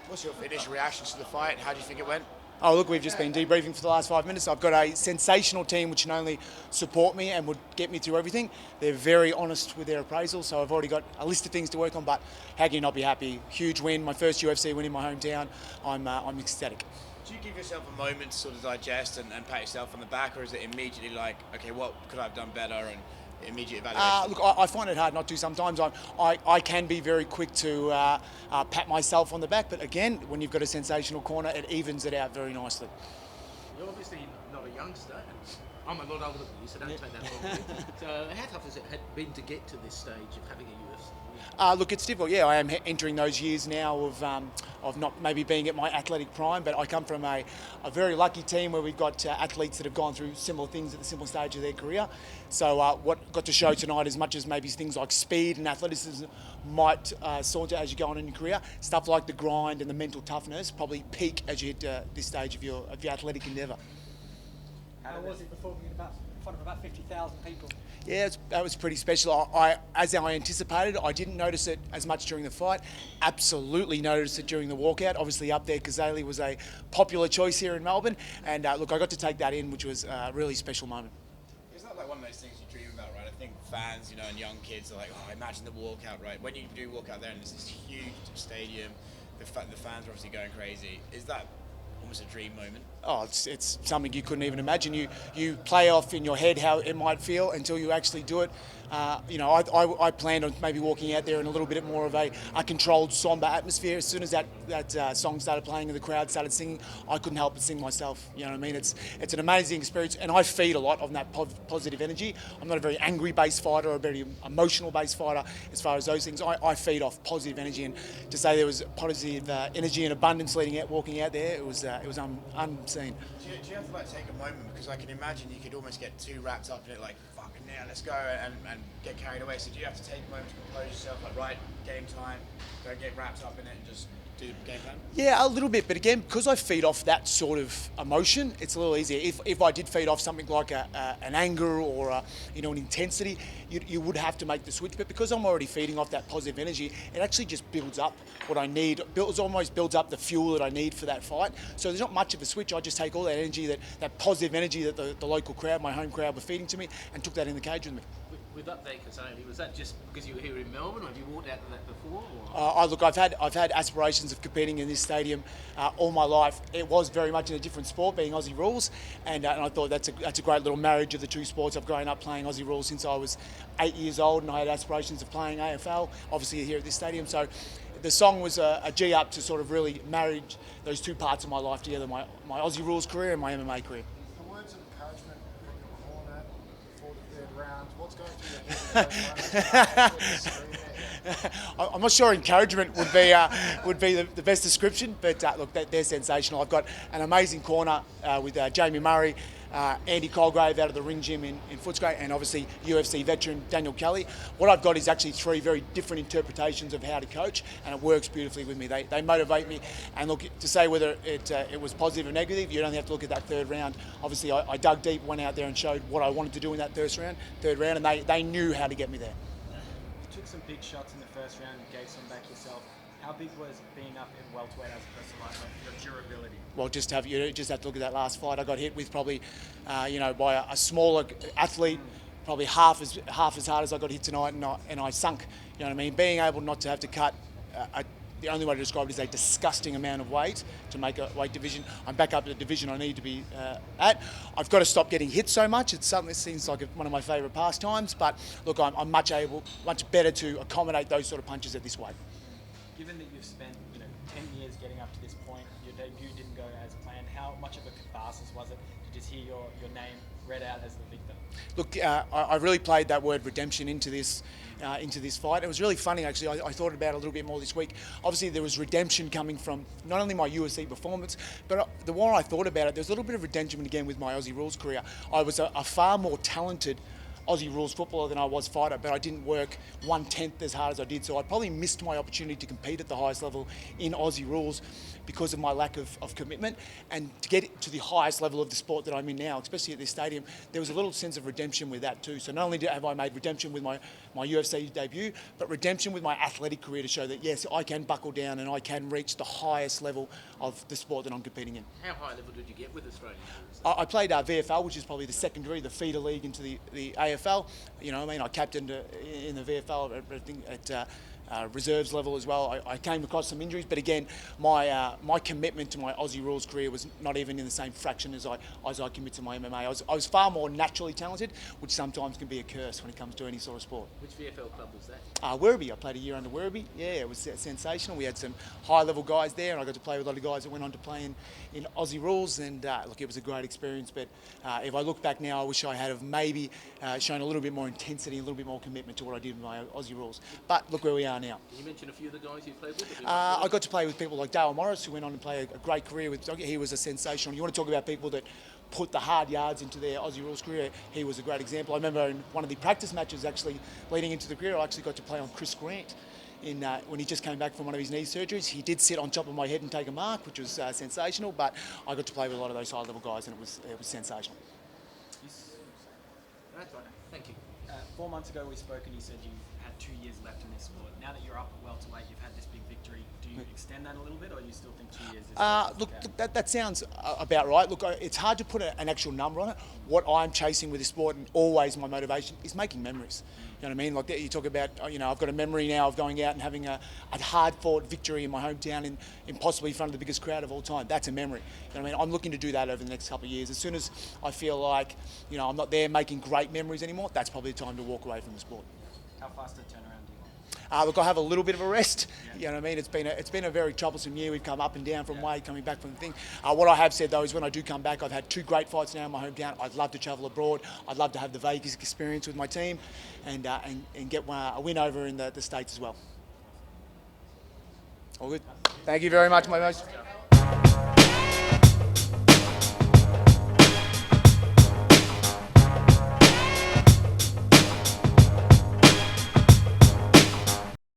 What's your initial reactions to the fight? How do you think it went? Oh, look, we've just been debriefing for the last 5 minutes. I've got a sensational team which can only support me and would get me through everything. They're very honest with their appraisal, so I've already got a list of things to work on, but how can you not be happy? Huge win, my first UFC win in my hometown. I'm ecstatic. Do you give yourself a moment to sort of digest and pat yourself on the back, or is it immediately like, okay, what could I have done better, and immediate evaluation? Look, I find it hard not to sometimes. I can be very quick to pat myself on the back, but again, when you've got a sensational corner, it evens it out very nicely. You're obviously not a youngster, and I'm a lot older than you, so don't take that wrongly. So how tough has it been to get to this stage of having a UFC? Look, it's difficult. Yeah, I am entering those years now of not maybe being at my athletic prime, but I come from a very lucky team where we've got athletes that have gone through similar things at the similar stage of their career. So what got to show tonight, as much as maybe things like speed and athleticism might saunter as you go on in your career, stuff like the grind and the mental toughness probably peak as you hit this stage of your athletic endeavour. How was it performing in front of about 50,000 people? Yeah, that was pretty special. As I anticipated, I didn't notice it as much during the fight. Absolutely noticed it during the walkout. Obviously up there, Kazali was a popular choice here in Melbourne. And look, I got to take that in, which was a really special moment. It's not like one of those things you dream about, right? I think fans, and young kids are like, oh, imagine the walkout, right? When you do walk out there and there's this huge stadium, the fans are obviously going crazy. Is that almost a dream moment? Oh, it's something you couldn't even imagine. You play off in your head how it might feel until you actually do it. I planned on maybe walking out there in a little bit more of a controlled, somber atmosphere. As soon as that song started playing and the crowd started singing, I couldn't help but sing myself. You know what I mean? It's an amazing experience, and I feed a lot on that positive energy. I'm not a very angry-based fighter or a very emotional-based fighter as far as those things. I feed off positive energy, and to say there was positive energy and abundance walking out there, it was unseen. Do you have to take a moment, because I can imagine you could almost get too wrapped up in it, like fucking yeah, let's go, and get carried away. So do you have to take a moment to compose yourself, like right, game time, don't get wrapped up in it and just do the game plan? Yeah, a little bit, but again, because I feed off that sort of emotion, it's a little easier. If I did feed off something like an anger or an intensity, you would have to make the switch. But because I'm already feeding off that positive energy, it actually just builds up what I need. Almost builds up the fuel that I need for that fight. So there's not much of a switch. I just take all that energy, that positive energy that the local crowd, my home crowd, were feeding to me, and took that in the cage with me. With up there, Kazali, was that just because you were here in Melbourne, or have you walked out to that before? Or? Look, I've had aspirations of competing in this stadium all my life. It was very much in a different sport, being Aussie rules, and I thought that's a great little marriage of the two sports. I've grown up playing Aussie rules since I was 8 years old, and I had aspirations of playing AFL, obviously here at this stadium. So the song was a G up to sort of really marry those two parts of my life together, my Aussie rules career and my MMA career. The words of encouragement from your corner before the third round, what's going through your head? I'm not sure encouragement would be the best description, but look, they're sensational. I've got an amazing corner with Jamie Murray, Andy Colgrave out of the Ring Gym in Footscray, and obviously UFC veteran Daniel Kelly. What I've got is actually three very different interpretations of how to coach, and it works beautifully with me. They motivate me, and look, to say whether it was positive or negative, you don't have to look at that third round. Obviously, I dug deep, went out there and showed what I wanted to do in that third round, and they knew how to get me there. You took some big shots in the first round and gave some back yourself. How big was being up in welterweight as opposed to lightweight, your durability? Well, you just have to look at that last fight. I got hit with probably, by a smaller athlete, probably half as hard as I got hit tonight, and I sunk. You know what I mean? Being able not to have to cut, the only way to describe it is a disgusting amount of weight to make a weight division. I'm back up to the division I need to be at. I've got to stop getting hit so much. It's something that seems like one of my favourite pastimes. But look, I'm much better to accommodate those sort of punches at this weight. Given that you've spent 10 years getting up to this point, your debut didn't go as planned. How much of a catharsis was it to just hear your name read out as the victor? Look, I really played that word redemption into this fight. It was really funny, actually. I thought about it a little bit more this week. Obviously, there was redemption coming from not only my UFC performance, but the more I thought about it, there's a little bit of redemption again with my Aussie rules career. I was a far more talented Aussie rules footballer than I was fighter, but I didn't work 1/10 as hard as I did. So I probably missed my opportunity to compete at the highest level in Aussie rules because of my lack of commitment. And to get to the highest level of the sport that I'm in now, especially at this stadium, there was a little sense of redemption with that too. So not only have I made redemption with my UFC debut, but redemption with my athletic career to show that, yes, I can buckle down and I can reach the highest level of the sport that I'm competing in. How high level did you get with Australian rules? I played VFL, which is probably the secondary, the feeder league into the AFL. You know, I mean, I captained in the VFL at reserves level as well. I came across some injuries, but again, my commitment to my Aussie rules career was not even in the same fraction as I commit to my MMA. I was far more naturally talented, which sometimes can be a curse when it comes to any sort of sport. Which VFL club was that? Werribee. I played a year under Werribee. Yeah, it was sensational. We had some high-level guys there, and I got to play with a lot of guys that went on to play in Aussie rules, and look, it was a great experience. But if I look back now, I wish I had have maybe shown a little bit more intensity, a little bit more commitment to what I did with my Aussie rules. But look where we are now. Can you mention a few of the guys you played with? I got to play with people like Dale Morris, who went on to play a great career with Doggy. He was a sensational. You want to talk about people that put the hard yards into their Aussie rules career, he was a great example. I remember in one of the practice matches actually leading into the career, I actually got to play on Chris Grant when he just came back from one of his knee surgeries. He did sit on top of my head and take a mark, which was sensational, but I got to play with a lot of those high-level guys, and it was sensational. That's right. Thank you. 4 months ago we spoke and you said you had 2 years left in this sport. Now that you're up at welterweight, you've had this big victory. Do you extend that a little bit, or you still think 2 years is Look, that sounds about right. Look, it's hard to put an actual number on it. What I'm chasing with this sport, and always my motivation, is making memories. You know what I mean? Like you talk about, I've got a memory now of going out and having a hard-fought victory in my hometown in possibly in front of the biggest crowd of all time. That's a memory. You know what I mean? I'm looking to do that over the next couple of years. As soon as I feel like, I'm not there making great memories anymore, that's probably the time to walk away from the sport. How fast a turnaround do you want? Look, I have a little bit of a rest. You know what I mean? It's been a very troublesome year. We've come up and down from weight, coming back from the thing. What I have said though is when I do come back, I've had 2 great fights now in my hometown. I'd love to travel abroad. I'd love to have the Vegas experience with my team, and get a win over in the States as well. All good. Thank you very much, my most.